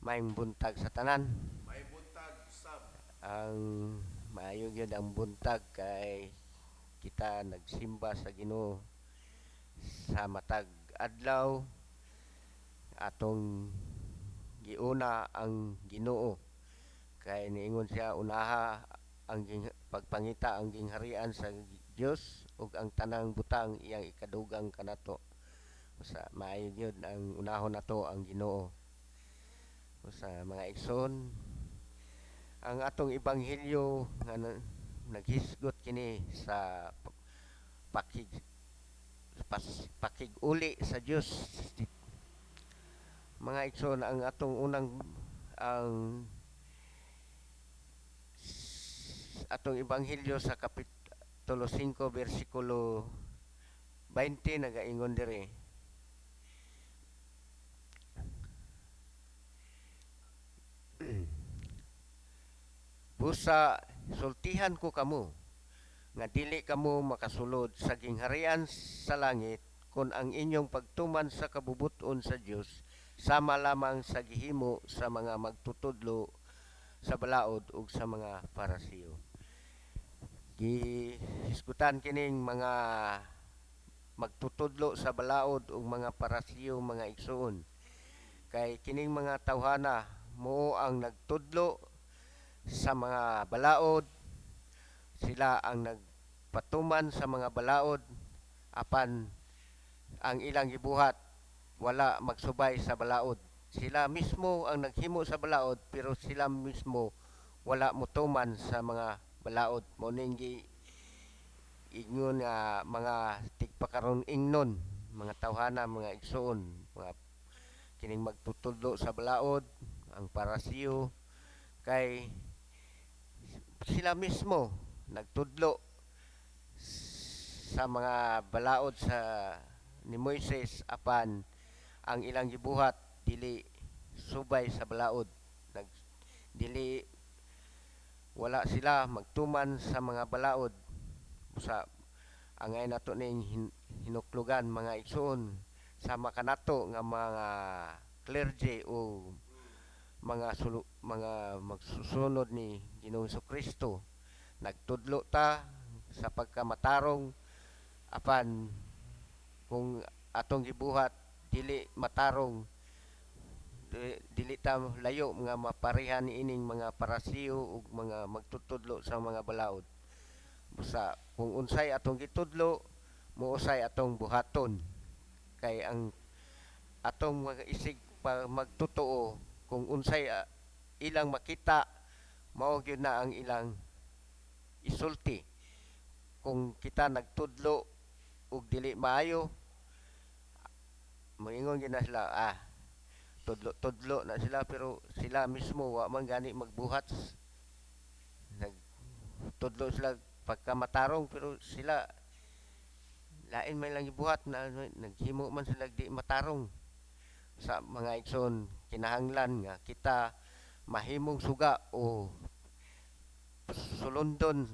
Maayong buntag sa tanan. May buntag sab. Ang maayo gyud ang buntag kay kita nagsimba sa Ginoo sa matag adlaw atong giuna ang Ginoo kay niingon siya unaha ang pagpangita ang gingharian sa Dios ug ang tanang butang iyang ikadugang kanato. Sa maayo gyud ang unahon nato ang Ginoo. Sa mga igsoon, ang atong ebanghelyo nga naghisgot kini sa pakig pakig-uli sa Dios. Mga igsoon, ang atong unang ang atong ebanghelyo sa kapitulo 5 bersikulo 20 nagaingon diri. Busa sultihan ko kamo nga dili kamo makasulod sa gingharian sa langit kun ang inyong pagtuman sa kabubuton sa Dios sama lamang sa gihimo sa mga magtutudlo sa balaod ug sa mga parasiyo. Gihisgutan kining mga magtutudlo sa balaod ug mga parasiyo mga igsoon. Kay kining mga tawhana mo ang nagtudlo sa mga balaod, sila ang nagpatuman sa mga balaod apan ang ilang gibuhat wala magsubay sa balaod. Sila mismo ang naghimo sa balaod pero sila mismo wala motuman sa mga balaod. Mo ning ingon nga mga tigpakaron ingnon, mga tawhana, mga igsoon, mga kining magtutudlo sa balaod, ang parasiyo kay sila mismo nagtudlo sa mga balaod sa ni Moises apan ang ilang gibuhat dili subay sa balaod. Nag dili wala sila magtuman sa mga balaod. Sa angay nato ning hinuklugan mga igsoon sama kanato nga mga clergy o mga magsusunod ni Ginoong Kristo. Nagtudlo ta sa pagkamatarong apan kung atong gibuhat dili matarong dili ta layo nga maparehan ining mga parasiyo ug mga magtutudlo sa mga balaod. Busa kung unsay atong gitudlo muusay atong buhaton kay ang atong mga isig pa magtotoo kung unsay ilang makita mao gyud na ang ilang isulti. Kung kita nagtudlo ug dili maayo moingon gyud na sila tudlo na sila pero sila mismo wa man gani magbuhat. Nagtudlo sila pagkamatarong pero sila lain may lang gibuhat na naghimo man sila di matarong. Sa mga igsoon kinahanglan nga kita mahimong suga o sulundon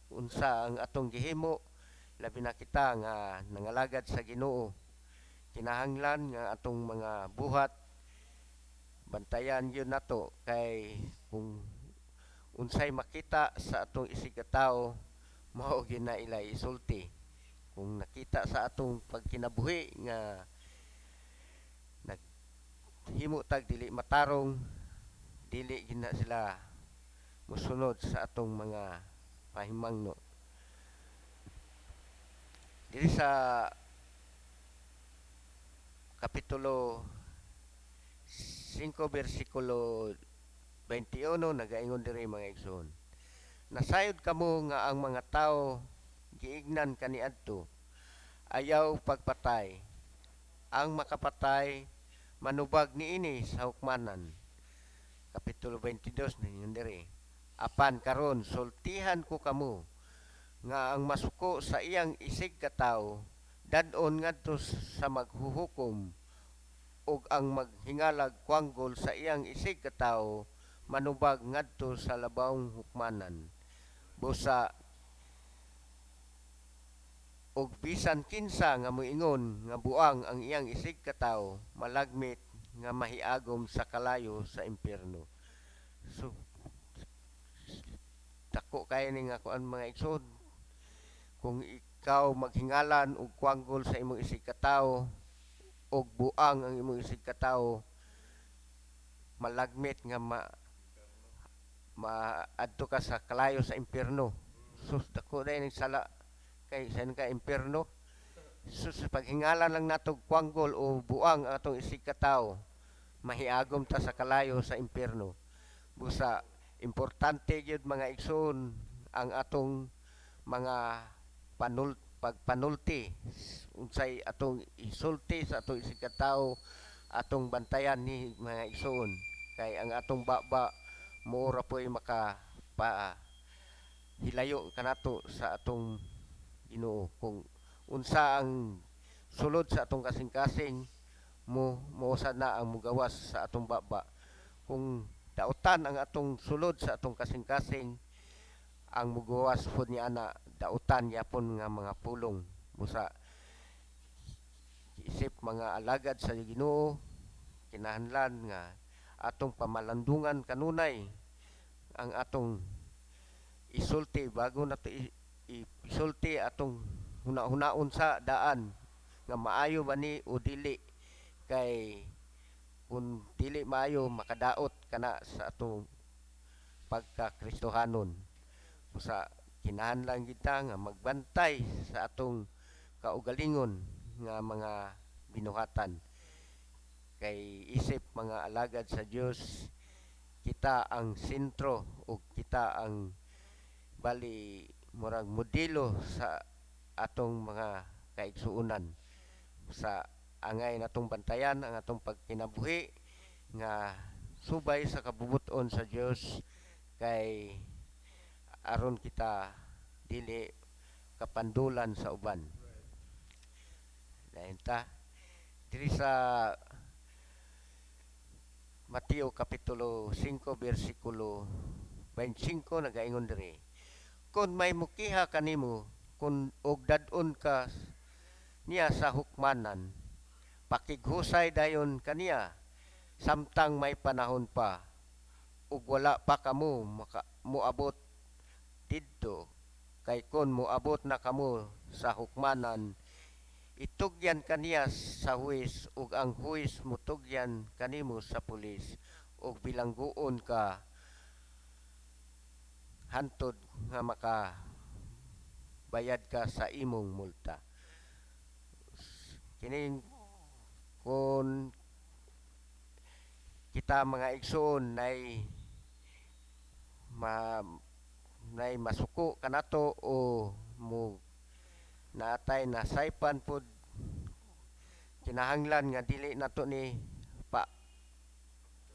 unsa ang atong gihimo labi na kita nga nangalagad sa Ginoo. Kinahanglan nga atong mga buhat bantayan yun nato kay kung unsay makita sa atong isig katawo mao gyud na ilay isulti. Kung nakita sa atong pagkinabuhi nga naghimo tag dili matarong dili gyud na sila musunod sa atong mga pahimangno. Diri sa kapitulo 5 bersikulo 21 nagaingon diri mga igsoon. Nasayod kamo nga ang mga tao giignan kaniadto ayaw pagpatay. Ang makapatay manubag niini sa hukmanan. Kapitulo 22 ninyo diri. Apan karon sultihan ko kamo nga ang masuko sa iyang isig katawo dadon ngadto sa maghuhukom ug ang maghingalag kwanggol sa iyang isig katawo manubag ngadto sa labawng hukmanan. Busa og bisan kinsa nga moingon nga buang ang iyang isig katawo malagmit nga mahiagom sa kalayo sa impyerno. So dako kay ni nga kuan mga igsoon, kung ikaw maghingalan og kwanggol sa imong isig katawo og buang ang imong isig katawo, malagmit nga maadto ka sa kalayo sa impyerno. Sus dako na ning sala kay san ka impyerno. Sus paghingalan lang natog kwanggol o buang ang atong isig katawo, mahiagom ta sa kalayo sa impyerno. Busa importante gyud mga igsoon ang atong mga pagpanulti, unsay atong isulti sa atong isig katawo, atong bantayan ni mga igsoon, kay ang atong baba moora po'y maka pa hilayo kanato sa atong Ginoo. Kung unsa ang sulod sa atong kasing-kasing, mo sad na ang mugawas sa atong baba. Kung dautan ang atong sulod sa atong kasing-kasing, ang mugawas pud ni ana dautan yapon nga mga pulong. Busa isip mga alagad sa Ginoo, kinahanglan nga atong pamalandungan kanunay ang atong isulti bago nato isulti atong hunaon sa daan nga maayo ba ni o dili. Kay kung dili maayo, makadaot kana sa atong pagkakristohanon. Sa kinahanglan kita nga magbantay sa atong kaugalingon nga mga binuhatan. Kay isip mga alagad sa Dios, kita ang sentro o kita ang bali murag modelo sa atong mga kaigsuonan. Sa angay natong bantayan ang atong pagkinabuhi nga subay sa kabubuton sa Dios, kay aron kita dili kapandulan sa uban. Lain ta diri sa Mateo kapitulo 5 bersikulo 25 nagaingon diri, kun may mukiha kanimo kun og dad-on ka niya sa hukmanan, pakighusay dayon kaniya samtang may panahon pa ug wala pa kamo moabot didto. Kay kun moabot na kamo sa hukmanan, itugyan kaniya sa huwis ug ang huwis mutugyan kanimo sa pulis ug bilangguon ka hantod nga maka bayad ka sa imong multa. Kining kun kita mga igsoon nay masuko kanato o mo natay nasaypan pod, kinahanglan nga dili nato ni pa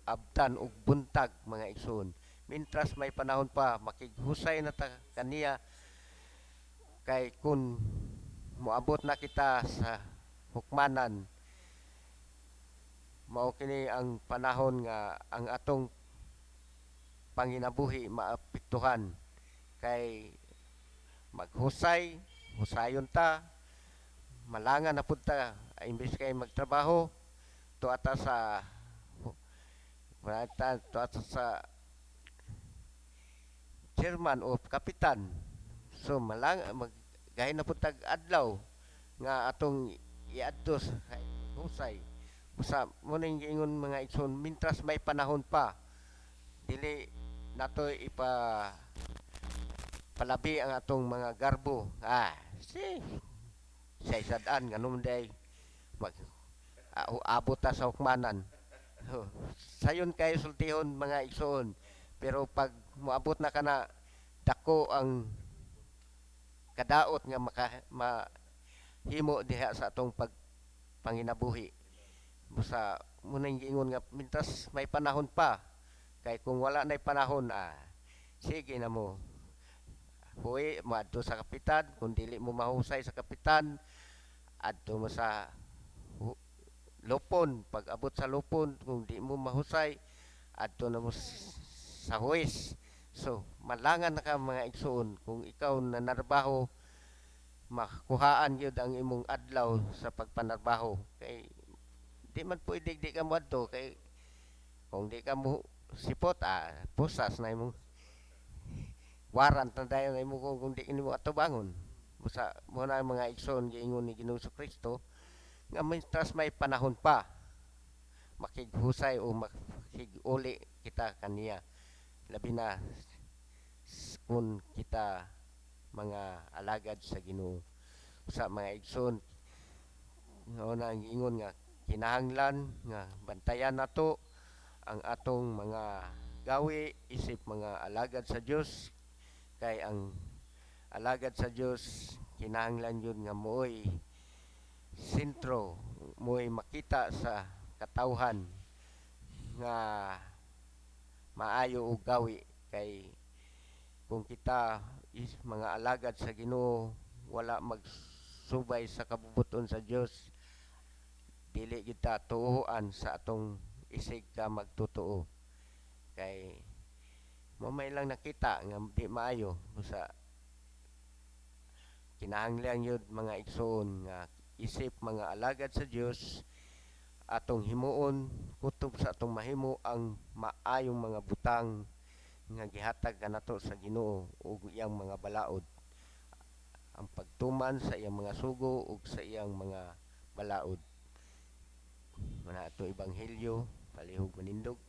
abtan og buntag mga igsoon. Mintras may panahon pa, makighusay na ta kaniya. Kay kun moabot na kita sa hukmanan, mao kini ang panahon nga ang atong panginabuhi maapektuhan. Kay husayon ta, malangan na pud ta, imbes kay magtrabaho tuata sa chairman o kapitan. So gahin na pud tag adlaw nga atong iadto sa husay. Busa mo ning giingon mga igsoon, mintras may panahon pa, dili nato palabi ang atong mga garbo. Say sadaan ganun day abot ta sa hukmanan. Sayon kay sultihon mga igsoon, pero pag moabot na kana, dako ang kadaot nga mahimo diha sa atong panginabuhi. Busa mo nang giingon nga mintas may panahon pa. Kay kung wala nay panahon, sige na mo huwi maadto sa kapitan. Kung dili mo mahusay sa kapitan, adto mo sa lupon. Pag abot sa lupon, kung di mo mahusay, adto na mo sa huwis. So malangan na ka mga igsoon, kung ikaw nanarbaho, makuhaan yun ang imong adlaw sa pagpanarbaho. Kay di man pwede di ka moadto kay kung di ka mo sipot pusas na imong warrant na dayon na imo kung di nimo atubangon. Busa mo na ang mga igsoon giingon ni Ginoong Kristo nga mientras may panahon pa makighusay o makiguli kita kaniya labi na kung kita mga alagad sa Ginoo. Sa mga igsoon nga na ang ingon nga kinahanglan nga bantayan nato ang atong mga gawi isip mga alagad sa Dios kay ang alagad sa Dios kinahanglan yun nga mooy sentro mooy makita sa katawhan nga maayo og gawi kay kung kita is mga alagad sa Ginoo wala magsubay sa kabubuton sa Dios dili kita tuohan sa atong isig ka magtotoo kay mamay lang nakita nga di maayo sa kinahanglan yun mga igsoon nga isip mga alagad sa Dios atong himuon kutob sa atong mahimo ang maayong mga butang nga gihatag kanato sa Ginoo ug iyang mga balaod ang pagtuman sa iyang mga sugo ug sa iyang mga balaod. Mana ato ebanghelyo palihog manindog